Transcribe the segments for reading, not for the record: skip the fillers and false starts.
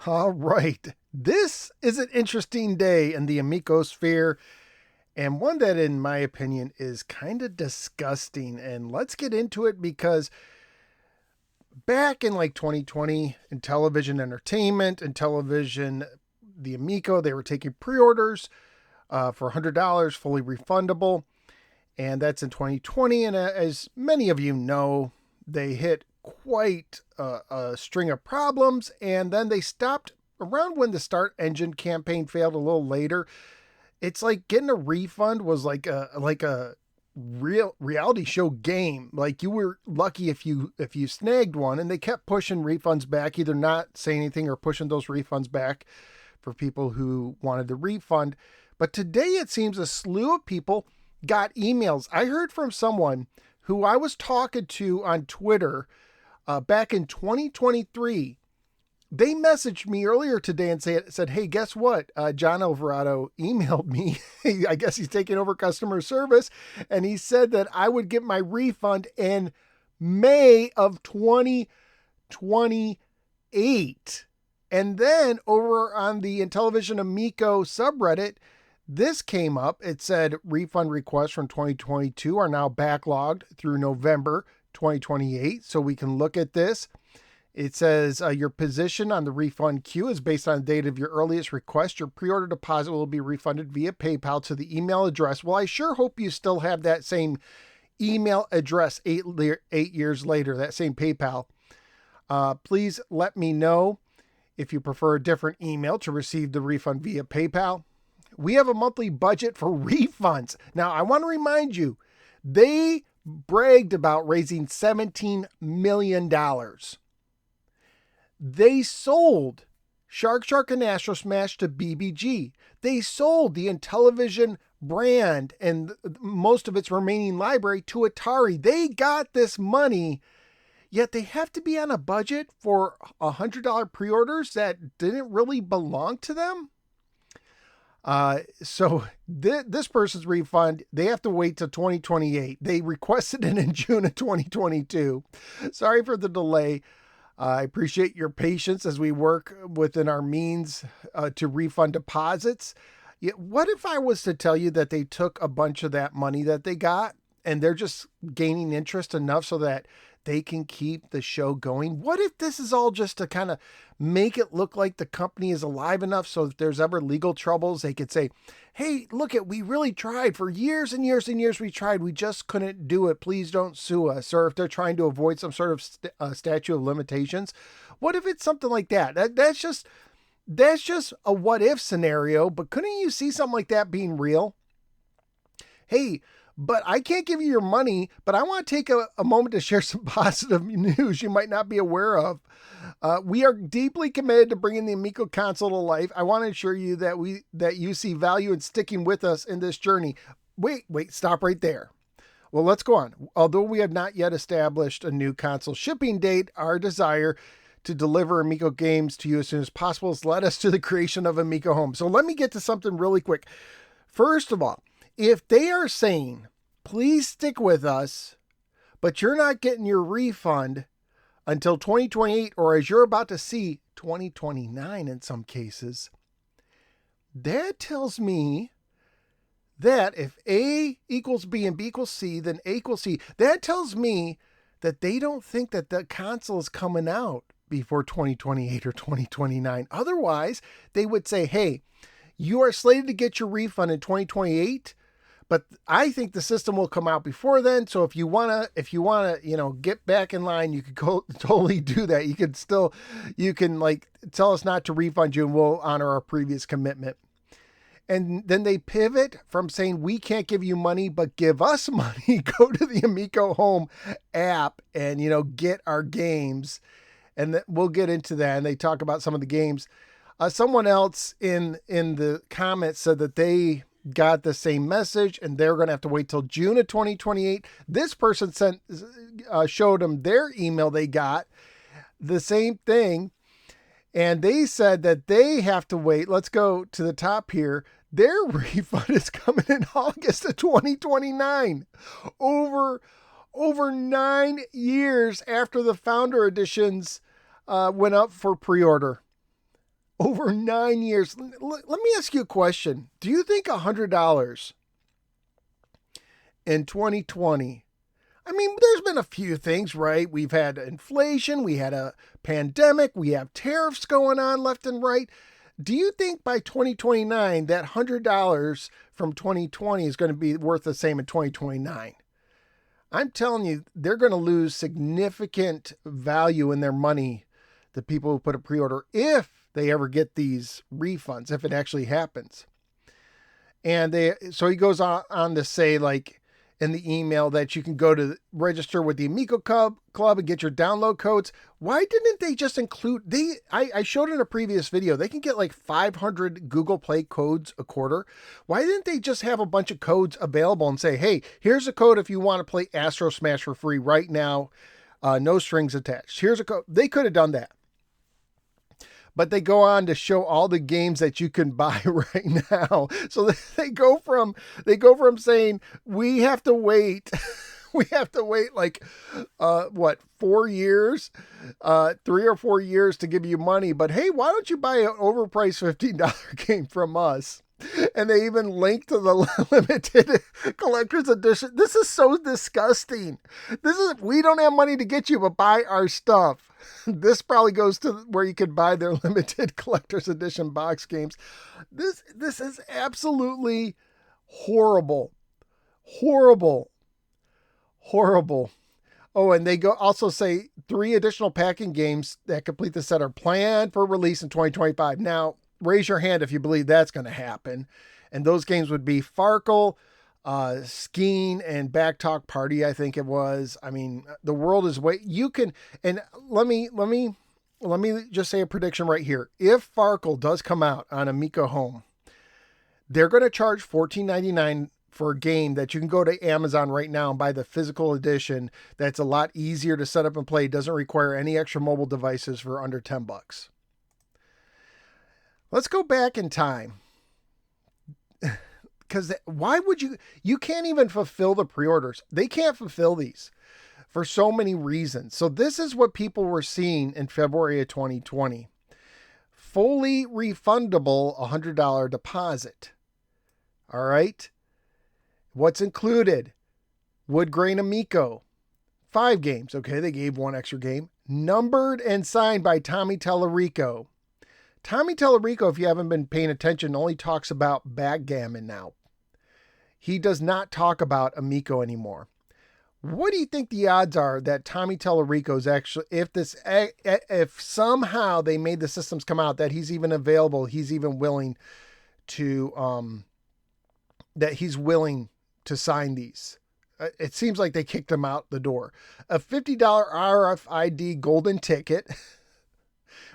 All right. This is an interesting day in the Amico sphere, and one that, in my opinion, is kind of disgusting. And let's get into it because back in like 2020, in television entertainment and television, the Amico, they were taking pre orders for $100, fully refundable. And that's in 2020. And as many of you know, they hit quite a string of problems, and then they stopped around when the Start Engine campaign failed a little later. It's like getting a refund was like a real reality show game. Like you were lucky if you snagged one, and they kept pushing refunds back, either not saying anything or pushing those refunds back for people who wanted the refund. But today it seems a slew of people got emails. I heard from someone who I was talking to on Twitter back in 2023. They messaged me earlier today and said, hey, guess what? John Alvarado emailed me. I guess he's taking over customer service. And he said that I would get my refund in May of 2028. And then over on the Intellivision Amico subreddit, this came up. It said refund requests from 2022 are now backlogged through November 2028. So we can look at this. It says your position on the refund queue is based on the date of your earliest request. Your pre-order deposit will be refunded via PayPal to the email address. Well, I sure hope you still have that same email address 8 years later, that same PayPal. Please let me know if you prefer a different email to receive the refund via PayPal. We have a monthly budget for refunds. Now, I want to remind you, they bragged about raising $17 million. They sold Shark and Astro Smash to BBG. They sold the Intellivision brand and most of its remaining library to Atari. They got this money, yet they have to be on a budget for $100 pre-orders that didn't really belong to them. So this person's refund, they have to wait till 2028. They requested it in June of 2022. Sorry for the delay. I appreciate your patience as we work within our means to refund deposits. What if I was to tell you that they took a bunch of that money that they got and they're just gaining interest enough so that they can keep the show going? What if this is all just to kind of make it look like the company is alive enough so if there's ever legal troubles, they could say, hey, look we really tried for years and years and years. We tried. We just couldn't do it. Please don't sue us. Or if they're trying to avoid some sort of statute of limitations. What if it's something like that? That's just a what if scenario, but couldn't you see something like that being real? Hey, but I can't give you your money, but I want to take a moment to share some positive news you might not be aware of. We are deeply committed to bringing the Amico console to life. I want to assure you that you see value in sticking with us in this journey. Wait, stop right there. Well, let's go on. Although we have not yet established a new console shipping date, our desire to deliver Amico games to you as soon as possible has led us to the creation of Amico Home. So let me get to something really quick. First of all, if they are saying, please stick with us, but you're not getting your refund until 2028, or as you're about to see, 2029 in some cases, that tells me that if A equals B and B equals C, then A equals C. That tells me that they don't think that the console is coming out before 2028 or 2029. Otherwise, they would say, hey, you are slated to get your refund in 2028, but I think the system will come out before then. So if you wanna, get back in line, you could totally do that. You can like tell us not to refund you, and we'll honor our previous commitment. And then they pivot from saying we can't give you money, but give us money. Go to the Amico Home app and get our games, and we'll get into that. And they talk about some of the games. Someone else in the comments said that they got the same message and they're going to have to wait till June of 2028. This person showed them their email. They got the same thing and they said that they have to wait. Let's go to the top here. Their refund is coming in August of 2029. Over 9 years after the Founder Editions went up for pre-order. over 9 years. Let me ask you a question. Do you think $100 in 2020? I mean, there's been a few things, right? We've had inflation, we had a pandemic, we have tariffs going on left and right. Do you think by 2029 that $100 from 2020 is going to be worth the same in 2029? I'm telling you, they're going to lose significant value in their money, the people who put a pre-order, if they ever get these refunds, if it actually happens. And so he goes on to say, like, in the email, that you can go to register with the Amico Club and get your download codes. Why didn't they just include, I showed in a previous video, they can get like 500 Google Play codes a quarter. Why didn't they just have a bunch of codes available and say, hey, here's a code if you want to play Astro Smash for free right now, no strings attached. Here's a code. They could have done that. But they go on to show all the games that you can buy right now. So they go from saying we have to wait, like 4 years, 3 or 4 years to give you money. But hey, why don't you buy an overpriced $15 game from us? And they even link to the limited collector's edition. This is so disgusting. We don't have money to get you, but buy our stuff. This probably goes to where you could buy their limited collector's edition box games. This is absolutely horrible. Horrible. Oh, and they also say 3 additional packing games that complete the set are planned for release in 2025. Now, raise your hand if you believe that's going to happen. And those games would be Farkle, Skiing, and Backtalk Party, I think it was. I mean, the world is you can, and let me just say a prediction right here. If Farkle does come out on Amico Home, they're going to charge $14.99 for a game that you can go to Amazon right now and buy the physical edition. That's a lot easier to set up and play. It doesn't require any extra mobile devices for under $10. Let's go back in time. Because why would you can't even fulfill the pre-orders. They can't fulfill these for so many reasons. So this is what people were seeing in February of 2020. Fully refundable $100 deposit. All right. What's included? Wood Grain Amico. 5 games. Okay, they gave 1 extra game. Numbered and signed by Tommy Tallarico. Tommy Tallarico, if you haven't been paying attention, only talks about backgammon now. He does not talk about Amico anymore. What do you think the odds are that Tommy Tallarico is actually, if somehow they made the systems come out, that he's even available, he's even willing to, that he's willing to sign these? It seems like they kicked him out the door. A $50 RFID golden ticket,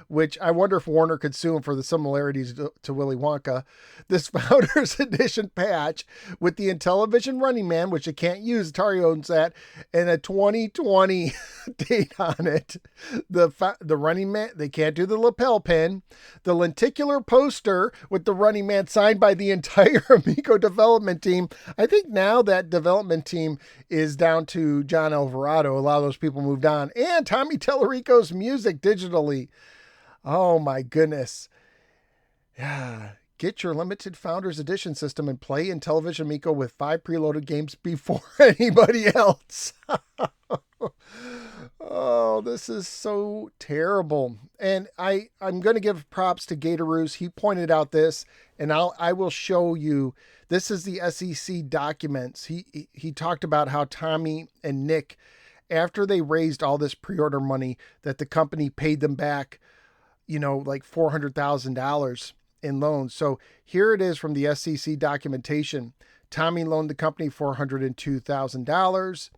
which I wonder if Warner could sue him for the similarities to Willy Wonka. This Founders Edition patch with the Intellivision Running Man, which you can't use, Atari owns that, and a 2020 date on it. The Running Man, they can't do the lapel pin. The lenticular poster with the Running Man signed by the entire Amico development team. I think now that development team is down to John Alvarado. A lot of those people moved on. And Tommy Tallarico's music digitally. Oh my goodness. Yeah. Get your limited Founders Edition system and play Intellivision Amico with 5 preloaded games before anybody else. Oh, this is so terrible. And I'm going to give props to Gatoroos. He pointed out this, and I will show you. This is the SEC documents. He talked about how Tommy and Nick, after they raised all this pre-order money, that the company paid them back, like $400,000 in loans. So here it is from the SEC documentation. Tommy loaned the company $402,000.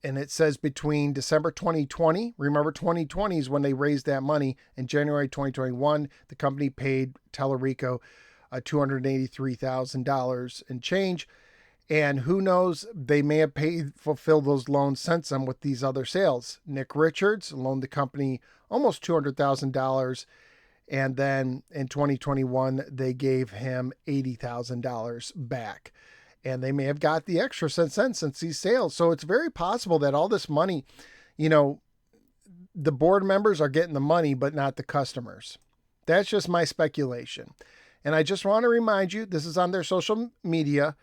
And it says between December 2020, remember 2020 is when they raised that money, and January 2021, the company paid Tallarico $283,000 and change. And who knows, they may have fulfilled those loans since then with these other sales. Nick Richards loaned the company almost $200,000. And then in 2021, they gave him $80,000 back. And they may have got the extra since these sales. So it's very possible that all this money, the board members are getting the money, but not the customers. That's just my speculation. And I just want to remind you, this is on their social media.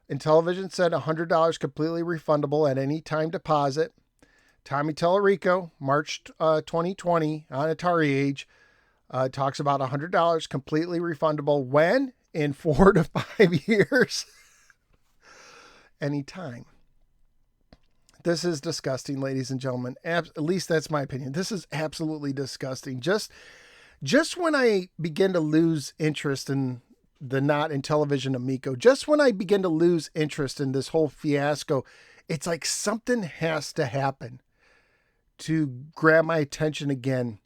Intellivision said $100 completely refundable at any time deposit. Tommy Tellerico, March 2020 on Atari Age, talks about $100 completely refundable when? In 4 to 5 years. Anytime. This is disgusting, ladies and gentlemen. At least that's my opinion. This is absolutely disgusting. Just when I begin to lose interest in the not Intellivision Amico, just when I begin to lose interest in this whole fiasco, it's like something has to happen to grab my attention again.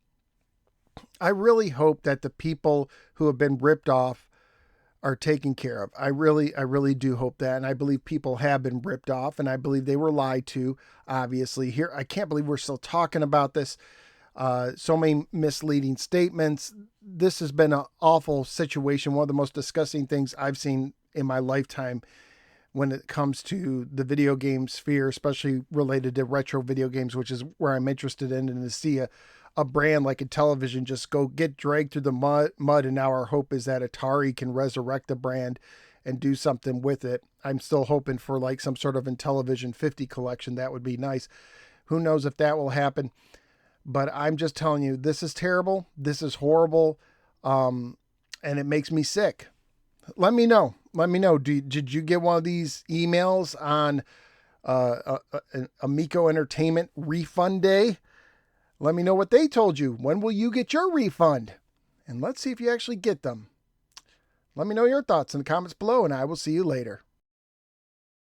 I really hope that the people who have been ripped off are taken care of. I really do hope that. And I believe people have been ripped off, and I believe they were lied to, obviously. Here, I can't believe we're still talking about this. So many misleading statements. This has been an awful situation. One of the most disgusting things I've seen in my lifetime when it comes to the video game sphere, especially related to retro video games, which is where I'm interested in, and to see a brand like Intellivision just go get dragged through the mud. And now our hope is that Atari can resurrect the brand and do something with it. I'm still hoping for like some sort of Intellivision 50 collection. That would be nice. Who knows if that will happen, but I'm just telling you, this is terrible. This is horrible. And it makes me sick. Let me know. Did you get one of these emails on an Amico Entertainment refund day? Let me know what they told you. When will you get your refund? And let's see if you actually get them. Let me know your thoughts in the comments below, and I will see you later.